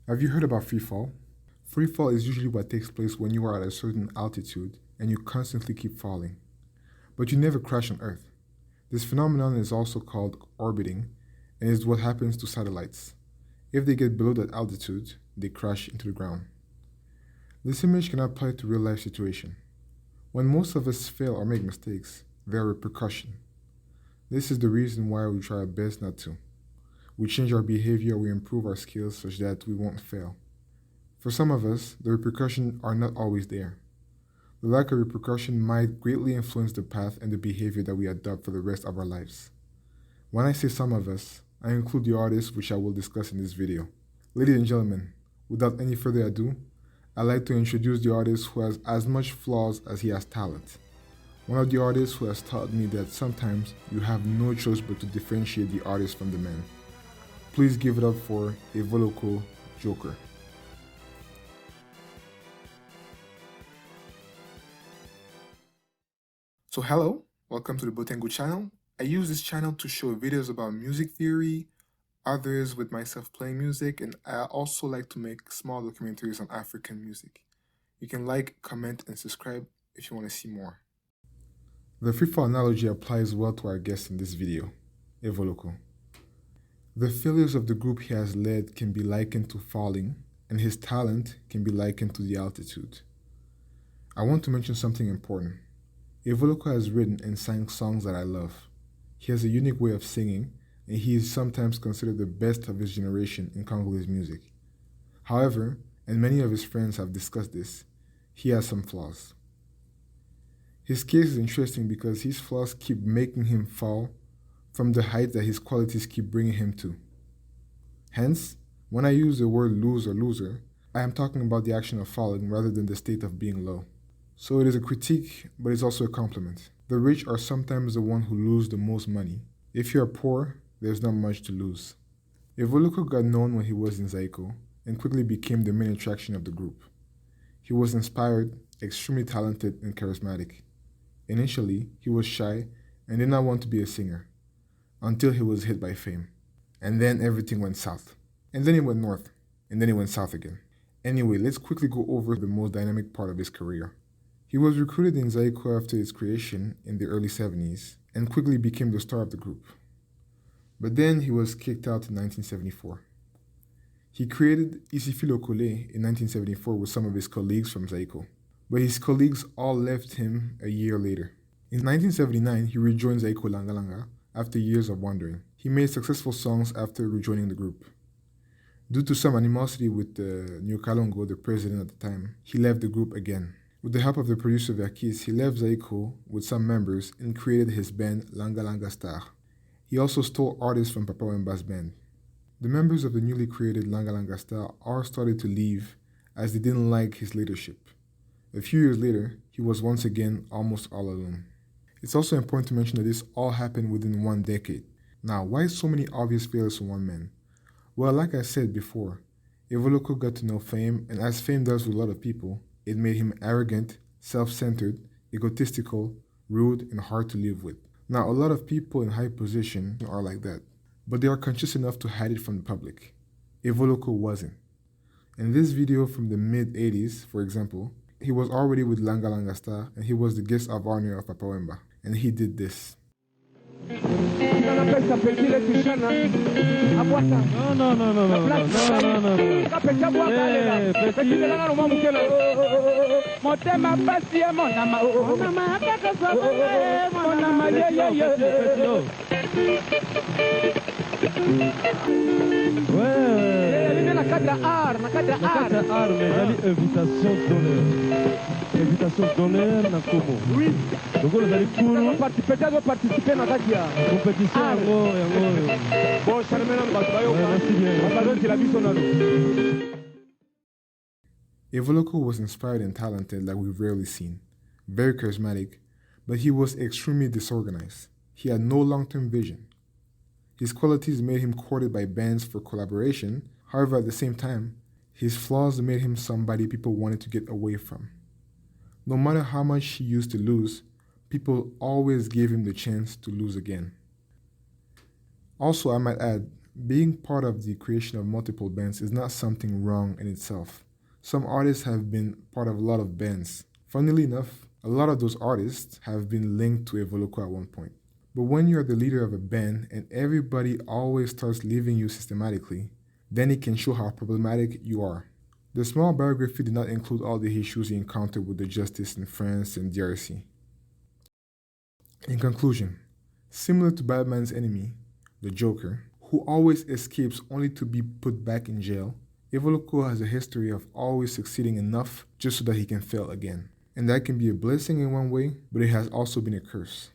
Have you heard about free fall? Free fall is usually what takes place when you are at a certain altitude and you constantly keep falling, but you never crash on Earth. This phenomenon is also called orbiting and is what happens to satellites. If they get below that altitude, they crash into the ground. This image can apply to real life situation. When most of us fail or make mistakes, there are repercussions. This is the reason why we try our best not to. We change our behavior, we improve our skills such that we won't fail. For some of us, the repercussions are not always there. The lack of repercussion might greatly influence the path and the behavior that we adopt for the rest of our lives. When I say some of us, I include the artists which I will discuss in this video. Ladies and gentlemen, without any further ado, I'd like to introduce the artist who has as much flaws as he has talent. One of the artists who has taught me that sometimes you have no choice but to differentiate the artist from the man. Please give it up for Evoloko Jocker. So hello, welcome to the Botengu channel. I use this channel to show videos about music theory, others with myself playing music, and I also like to make small documentaries on African music. You can like, comment, and subscribe if you want to see more. The freefall analogy applies well to our guest in this video, Evoloko. The failures of the group he has led can be likened to falling, and his talent can be likened to the altitude. I want to mention something important. Evoloko has written and sang songs that I love. He has a unique way of singing, and he is sometimes considered the best of his generation in Congolese music. However, and many of his friends have discussed this, he has some flaws. His case is interesting because his flaws keep making him fall from the height that his qualities keep bringing him to. Hence, when I use the word lose or loser, I am talking about the action of falling rather than the state of being low. So it is a critique, but it's also a compliment. The rich are sometimes the one who lose the most money. If you are poor, there's not much to lose. Evoloko got known when he was in Zaiko and quickly became the main attraction of the group. He was inspired, extremely talented, and charismatic. Initially, he was shy and did not want to be a singer, until he was hit by fame. And then everything went south. And then it went north. And then it went south again. Anyway, let's quickly go over the most dynamic part of his career. He was recruited in Zaiko after its creation in the early 70s and quickly became the star of the group. But then he was kicked out in 1974. He created Isifilo Kole in 1974 with some of his colleagues from Zaiko, but his colleagues all left him a year later. In 1979, he rejoined Zaiko Langa Langa after years of wandering. He made successful songs after rejoining the group. Due to some animosity with Nyokalongo, the president at the time, he left the group again. With the help of the producer Verkis, he left Zaiko with some members and created his band Langa Langa Star. He also stole artists from Papa Wemba's band. The members of the newly created Langa Langa Star all started to leave as they didn't like his leadership. A few years later, he was once again almost all alone. It's also important to mention that this all happened within 1 decade. Now, why so many obvious failures from one man? Well, like I said before, Evoloko got to know fame, and as fame does with a lot of people, it made him arrogant, self-centered, egotistical, rude, and hard to live with. Now, a lot of people in high position are like that, but they are conscious enough to hide it from the public. Evoloko wasn't. In this video from the mid-80s, for example, he was already with Langa Langa Star, and he was the guest of honor of Papa Wemba, and he did this. Invitation d'honneur na Komo. Oui. Donc vous allez pour participer dans la compétition yango. Bon, Charmena Babayo. Merci bien. Evoloko was inspired and talented like we've rarely seen. Very charismatic, but he was extremely disorganized. He had no long-term vision. His qualities made him courted by bands for collaboration. However, at the same time, his flaws made him somebody people wanted to get away from. No matter how much he used to lose, people always gave him the chance to lose again. Also, I might add, Being part of the creation of multiple bands is not something wrong in itself. Some artists have been part of a lot of bands. Funnily enough, a lot of those artists have been linked to Evoloko at one point. But when you're the leader of a band and everybody always starts leaving you systematically, then it can show how problematic you are. The small biography did not include all the issues he encountered with the justice in France and DRC. In conclusion, similar to Batman's enemy, the Joker, who always escapes only to be put back in jail, Evoloko has a history of always succeeding enough just so that he can fail again. And that can be a blessing in one way, but it has also been a curse.